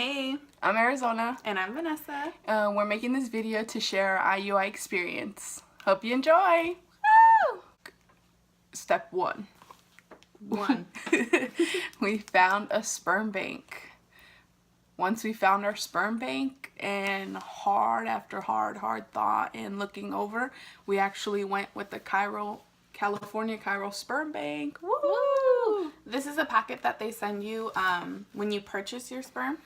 Hey, I'm Arizona. and I'm Vanessa. We're making this video to share our Iui experience. Hope you enjoy! Woo! Step 1. One. We found a sperm bank. Once we found our sperm bank, and hard after hard thought and looking over, we actually went with the California Cairo Sperm Bank. Woo! This is a packet that they send you when you purchase your sperm.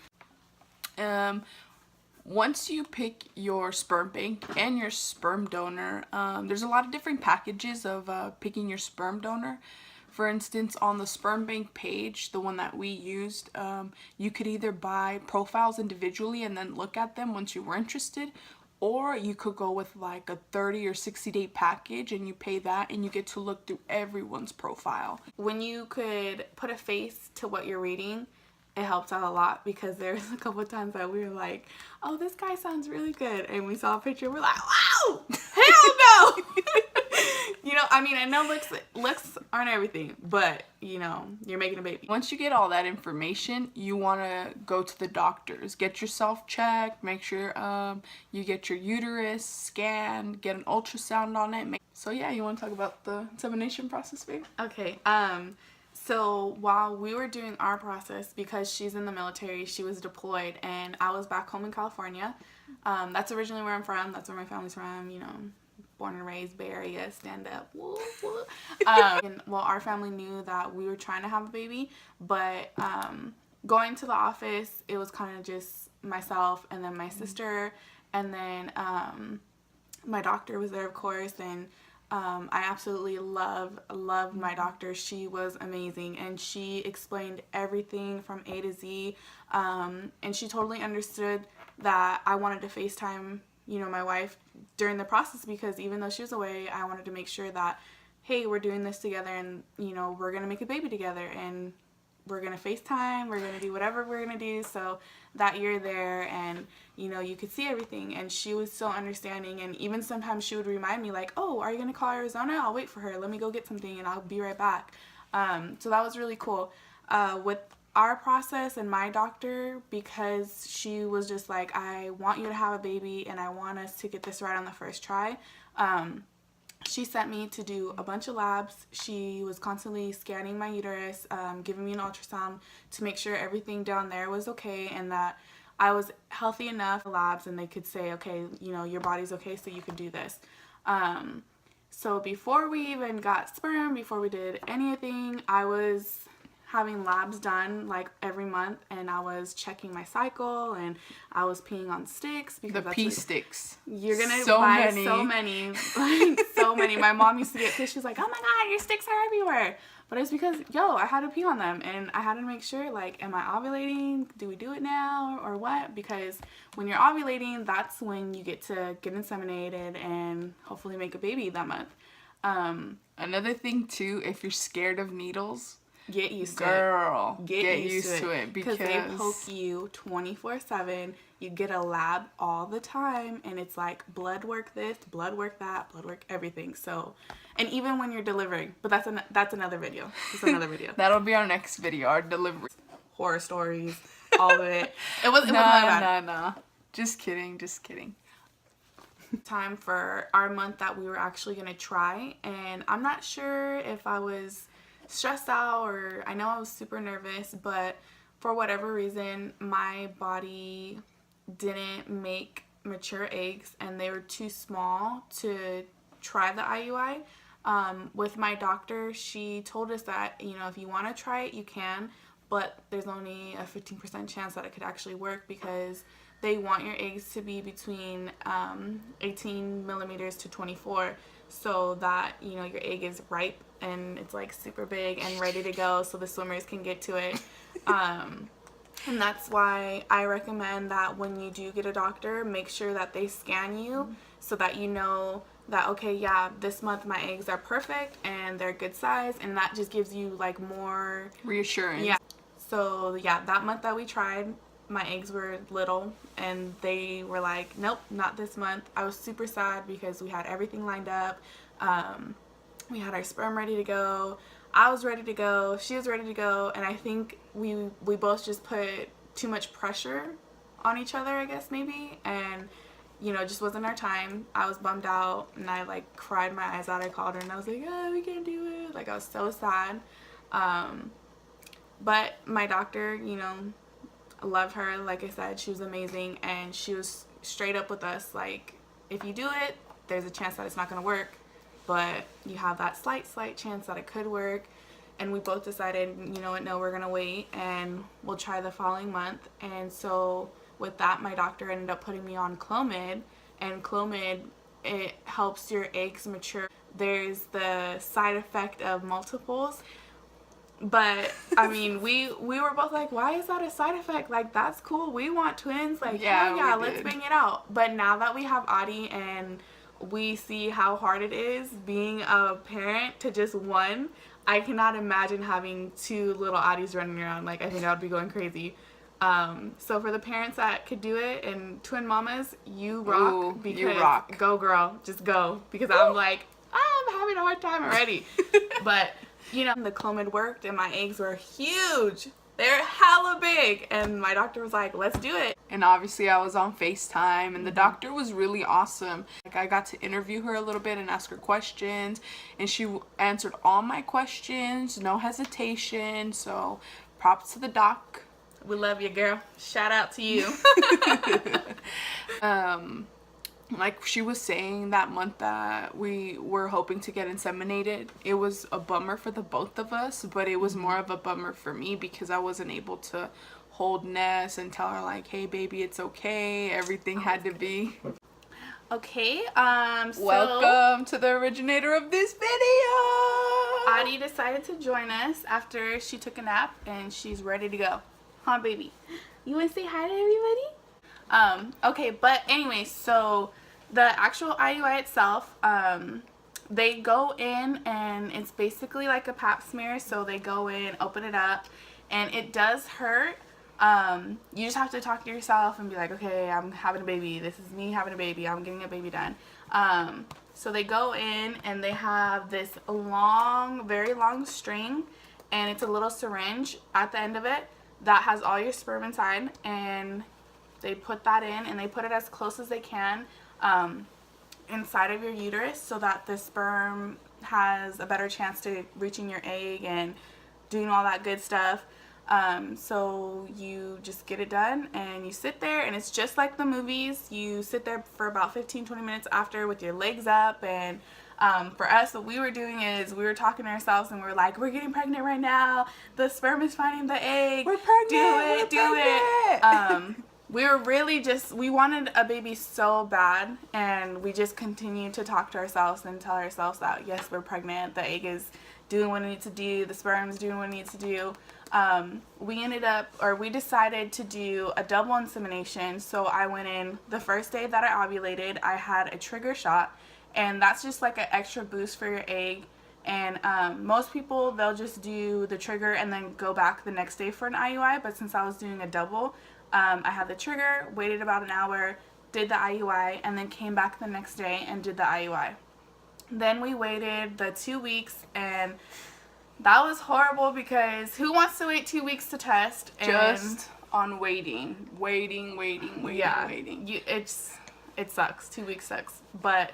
Once you pick your sperm bank and your sperm donor, there's a lot of different packages of picking your sperm donor. For instance, on the sperm bank page, the one that we used, you could either buy profiles individually and then look at them once you were interested, or you could go with like a 30 or 60 day package and you pay that and you get to look through everyone's profile. When you could put a face to what you're reading, it helps out a lot, because there's a couple of times that we were like, oh, this guy sounds really good, and we saw a picture, we're like, wow, hell no. I know looks aren't everything, but you're making a baby. Once you get all that information, you want to go to the doctors, get yourself checked, make sure you get your uterus scanned, get an ultrasound on it. So yeah, you want to talk about the insemination process, babe? Okay. So while we were doing our process, because she's in the military, she was deployed, and I was back home in California. That's originally where I'm from. That's where my family's from. Born and raised, Bay Area, stand up. Woo, woo. Our family knew that we were trying to have a baby, but going to the office, it was kind of just myself and then my sister, and then my doctor was there, of course, and I absolutely loved my doctor. She was amazing, and she explained everything from A to Z, and she totally understood that I wanted to FaceTime my wife during the process, because even though she was away, I wanted to make sure that, hey, we're doing this together, and we're gonna make a baby together, and we're gonna FaceTime, we're gonna do whatever we're gonna do, so that you're there and you could see everything. And she was so understanding, and even sometimes she would remind me like, oh, are you gonna call Arizona? I'll wait for her, let me go get something and I'll be right back. So that was really cool with our process and my doctor, because she was just like, I want you to have a baby and I want us to get this right on the first try. She sent me to do a bunch of labs. She was constantly scanning my uterus, giving me an ultrasound to make sure everything down there was okay and that I was healthy enough. Labs, and they could say, okay, your body's okay, so you can do this. So before we even got sperm, before we did anything, I was having labs done like every month, and I was checking my cycle, and I was peeing on sticks, because the pee sticks. You're gonna buy so many, like so many. My mom used to get pissed. She's like, oh my god, your sticks are everywhere. But it's because I had to pee on them, and I had to make sure, like, am I ovulating? Do we do it now or what? Because when you're ovulating, that's when you get to get inseminated and hopefully make a baby that month. Another thing too, if you're scared of needles, get used to it. Get used to it, because they poke you 24/7. You get a lab all the time, and it's like blood work this, blood work that, blood work everything. So, and even when you're delivering, but that's another video. It's another video. That'll be our next video, our delivery horror stories, all of it. It wasn't bad. No. Just kidding. Time for our month that we were actually gonna try, and I'm not sure if I was stressed out, or I know I was super nervous, but for whatever reason my body didn't make mature eggs, and they were too small to try the IUI. With my doctor, she told us that if you want to try it, you can, but there's only a 15% chance that it could actually work, because they want your eggs to be between 18 millimeters to 24, so that your egg is ripe and it's like super big and ready to go, so the swimmers can get to it. And that's why I recommend that when you do get a doctor, make sure that they scan you, so that that, okay, yeah, this month my eggs are perfect and they're good size, and that just gives you like more reassurance. Yeah. So yeah, that month that we tried, my eggs were little, and they were like, nope, not this month. I was super sad, because we had everything lined up. We had our sperm ready to go. I was ready to go. She was ready to go. And I think we both just put too much pressure on each other, I guess, maybe. And, you know, it just wasn't our time. I was bummed out, and I, like, cried my eyes out. I called her, and I was like, oh, we can't do it. Like, I was so sad. But my doctor, you know, I love her. Like I said, she was amazing, and she was straight up with us. Like, if you do it, there's a chance that it's not going to work, but you have that slight chance that it could work. And we both decided, you know what, no, we're going to wait, and we'll try the following month. And so with that, my doctor ended up putting me on Clomid, and Clomid, it helps your eggs mature. There's the side effect of multiples. But I mean, we were both like, why is that a side effect? Like, that's cool. We want twins. Like, yeah, let's bang it out. But now that we have Audie and we see how hard it is being a parent to just one, I cannot imagine having two little Audies running around. Like, I think I would be going crazy. So for the parents that could do it and twin mamas, you rock. Ooh, because you rock. Go, girl. Just go. Because I'm like, I'm having a hard time already. But you know, the Clomid worked, and my eggs were huge. They're hella big. And my doctor was like, let's do it. And obviously I was on FaceTime, and the doctor was really awesome. Like, I got to interview her a little bit and ask her questions, and she answered all my questions, no hesitation. So props to the doc. We love you, girl. Shout out to you. Like she was saying, that month that we were hoping to get inseminated, it was a bummer for the both of us, but it was more of a bummer for me because I wasn't able to hold Ness and tell her, like, hey baby, it's okay, everything had to be okay. So welcome to the originator of this video. Audie decided to join us after she took a nap, and she's ready to go. Huh, baby? You want to say hi to everybody? Okay, but anyway, so the actual IUI itself, they go in, and it's basically like a pap smear. So they go in, open it up, and it does hurt. You just have to talk to yourself and be like, okay, I'm having a baby. This is me having a baby. I'm getting a baby done. So they go in, and they have this long, very long string, and it's a little syringe at the end of it that has all your sperm inside, and they put that in, and they put it as close as they can inside of your uterus so that the sperm has a better chance to reaching your egg and doing all that good stuff. So you just get it done, and you sit there, and it's just like the movies. You sit there for about 15-20 minutes after with your legs up, and for us, what we were doing is we were talking to ourselves, and we were like, we're getting pregnant right now. The sperm is finding the egg. We're pregnant. Do it. We were really we wanted a baby so bad, and we just continued to talk to ourselves and tell ourselves that, yes, we're pregnant. The egg is doing what it needs to do. The sperm is doing what it needs to do. We decided to do a double insemination. So I went in the first day that I ovulated. I had a trigger shot, and that's just like an extra boost for your egg. And most people, they'll just do the trigger and then go back the next day for an IUI. But since I was doing a double, I had the trigger, waited about an hour, did the IUI, and then came back the next day and did the IUI. Then we waited the 2 weeks, and that was horrible because who wants to wait 2 weeks to test? Just on waiting. Yeah, it sucks. 2 weeks sucks. But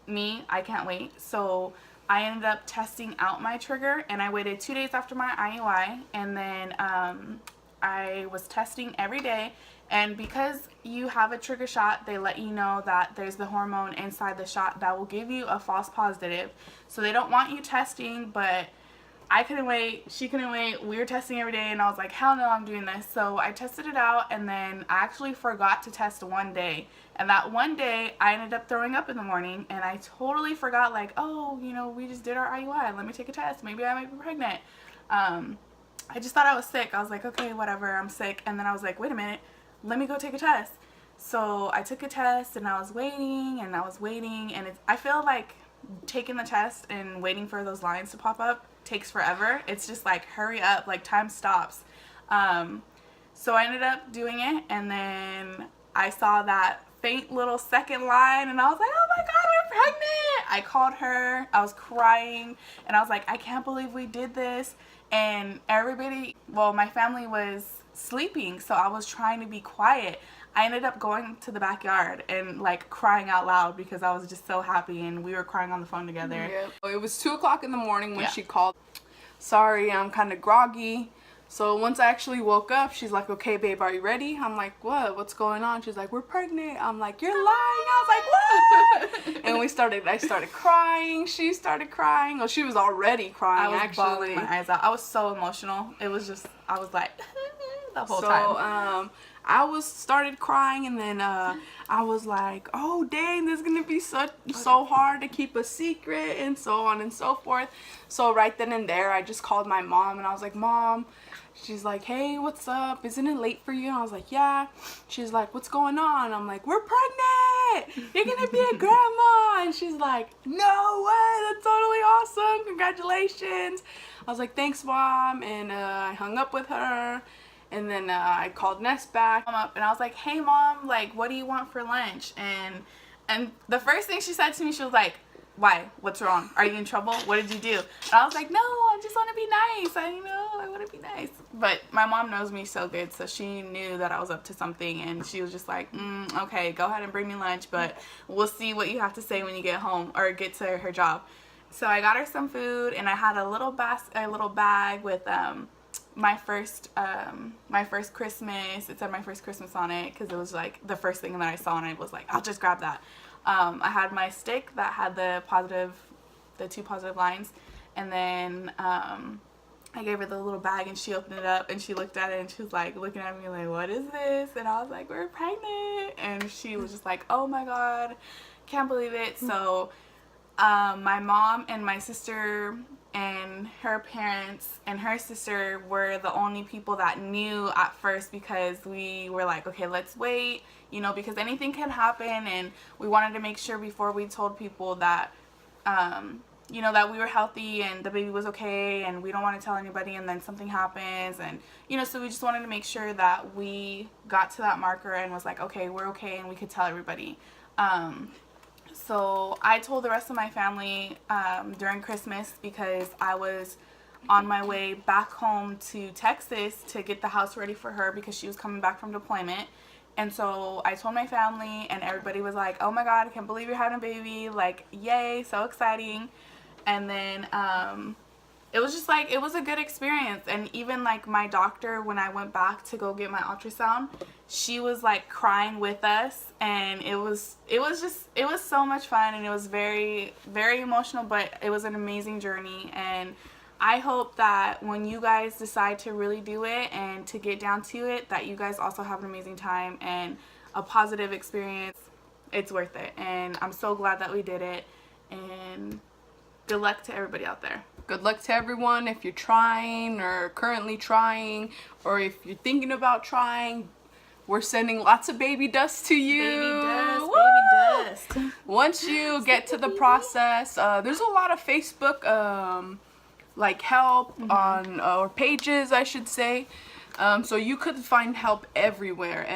me, I can't wait. So I ended up testing out my trigger, and I waited 2 days after my IUI, and then I was testing every day. And because you have a trigger shot, they let you know that there's the hormone inside the shot that will give you a false positive. So they don't want you testing, but I couldn't wait. She couldn't wait. We were testing every day, and I was like, hell no, I'm doing this. So I tested it out, and then I actually forgot to test one day. And that one day, I ended up throwing up in the morning, and I totally forgot, like, oh, you know, we just did our IUI. Let me take a test. Maybe I might be pregnant. I just thought I was sick. I was like, okay, whatever, I'm sick. And then I was like, wait a minute, let me go take a test. So I took a test, and I was waiting, and I feel like taking the test and waiting for those lines to pop up takes forever. It's just like, hurry up, like time stops. So I ended up doing it, and then I saw that faint little second line, and I was like, oh my god, we're pregnant. I called her, I was crying, and I was like, I can't believe we did this. And everybody, well, my family was sleeping, so I was trying to be quiet. I ended up going to the backyard and like crying out loud because I was just so happy, and we were crying on the phone together. Yeah. It was 2 o'clock in the morning when Yeah. she called. Sorry, I'm kind of groggy. So once I actually woke up, she's like, okay, babe, are you ready? I'm like, what? What's going on? She's like, we're pregnant. I'm like, you're lying. I was like, what? And I started crying. She started crying. Oh, she was already crying, I was actually. bawling my eyes out. I was so emotional. It was just, I was like, the whole So, time. I started crying, and then I was like, oh dang, this is gonna be so hard to keep a secret, and so on and so forth. So right then and there, I just called my mom, and I was like, Mom. She's like, hey, what's up? Isn't it late for you? And I was like, yeah. She's like, what's going on? I'm like, we're pregnant. You're gonna be a grandma. And she's like, no way, that's totally awesome. Congratulations. I was like, thanks, Mom. And I hung up with her. And then I called Ness back. I'm up and I was like, hey Mom, like, what do you want for lunch? And the first thing she said to me, she was like, why? What's wrong? Are you in trouble? What did you do? And I was like, no, I just want to be nice. I want to be nice. But my mom knows me so good, so she knew that I was up to something, and she was just like, okay, go ahead and bring me lunch, but we'll see what you have to say when you get home or get to her job. So I got her some food, and I had a little bag with my first Christmas. It said my first Christmas on it because it was like the first thing that I saw, and I was like, I'll just grab that. I had my stick that had the 2 positive lines, and then I gave her the little bag, and she opened it up, and she looked at it, and she was like looking at me like, what is this? And I was like, we're pregnant. And she was just like, oh my god, can't believe it. So my mom and my sister and her parents and her sister were the only people that knew at first, because we were like, okay, let's wait, because anything can happen, and we wanted to make sure before we told people that that we were healthy and the baby was okay, and we don't want to tell anybody and then something happens, and so we just wanted to make sure that we got to that marker and was like, okay, we're okay, and we could tell everybody. So I told the rest of my family during Christmas, because I was on my way back home to Texas to get the house ready for her because she was coming back from deployment. And so I told my family, and everybody was like, oh my god, I can't believe you're having a baby, like, yay, so exciting. And then it was just like, it was a good experience. And even like my doctor, when I went back to go get my ultrasound, she was like crying with us, and it was so much fun, and it was very, very emotional, but it was an amazing journey. And I hope that when you guys decide to really do it and to get down to it, that you guys also have an amazing time and a positive experience. It's worth it, and I'm so glad that we did it, and good luck to everybody out there. Good luck to everyone if you're trying or currently trying, or if you're thinking about trying. We're sending lots of baby dust to you. Baby dust, Woo! baby dust. Once you get to the process, there's a lot of Facebook like help on, or pages, I should say. So you could find help everywhere.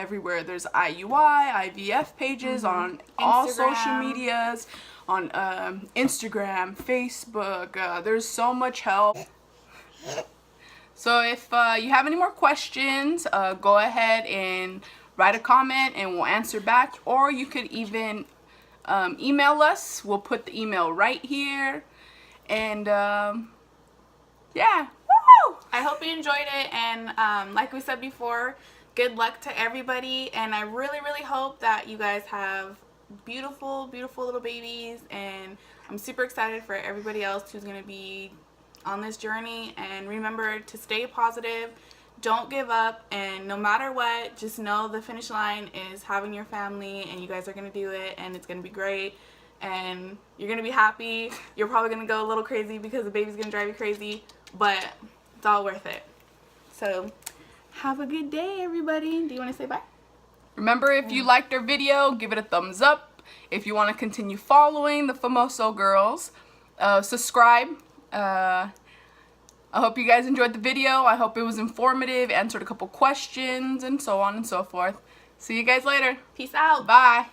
There's IUI, IVF pages on all social medias, on Instagram, Facebook. There's so much help. So if you have any more questions, go ahead and write a comment and we'll answer back. Or you could even email us. We'll put the email right here. And yeah. Woo! I hope you enjoyed it, and like we said before, good luck to everybody, and I really, really hope that you guys have beautiful, beautiful little babies, and I'm super excited for everybody else who's going to be on this journey. And remember to stay positive, don't give up, and no matter what, just know the finish line is having your family, and you guys are going to do it, and it's going to be great, and you're going to be happy. You're probably going to go a little crazy because the baby's going to drive you crazy, but it's all worth it. So have a good day, everybody. Do you want to say bye? Remember, if you liked our video, give it a thumbs up. If you want to continue following the Famoso girls, subscribe. I hope you guys enjoyed the video. I hope it was informative, answered a couple questions, and so on and so forth. See you guys later. Peace out. Bye.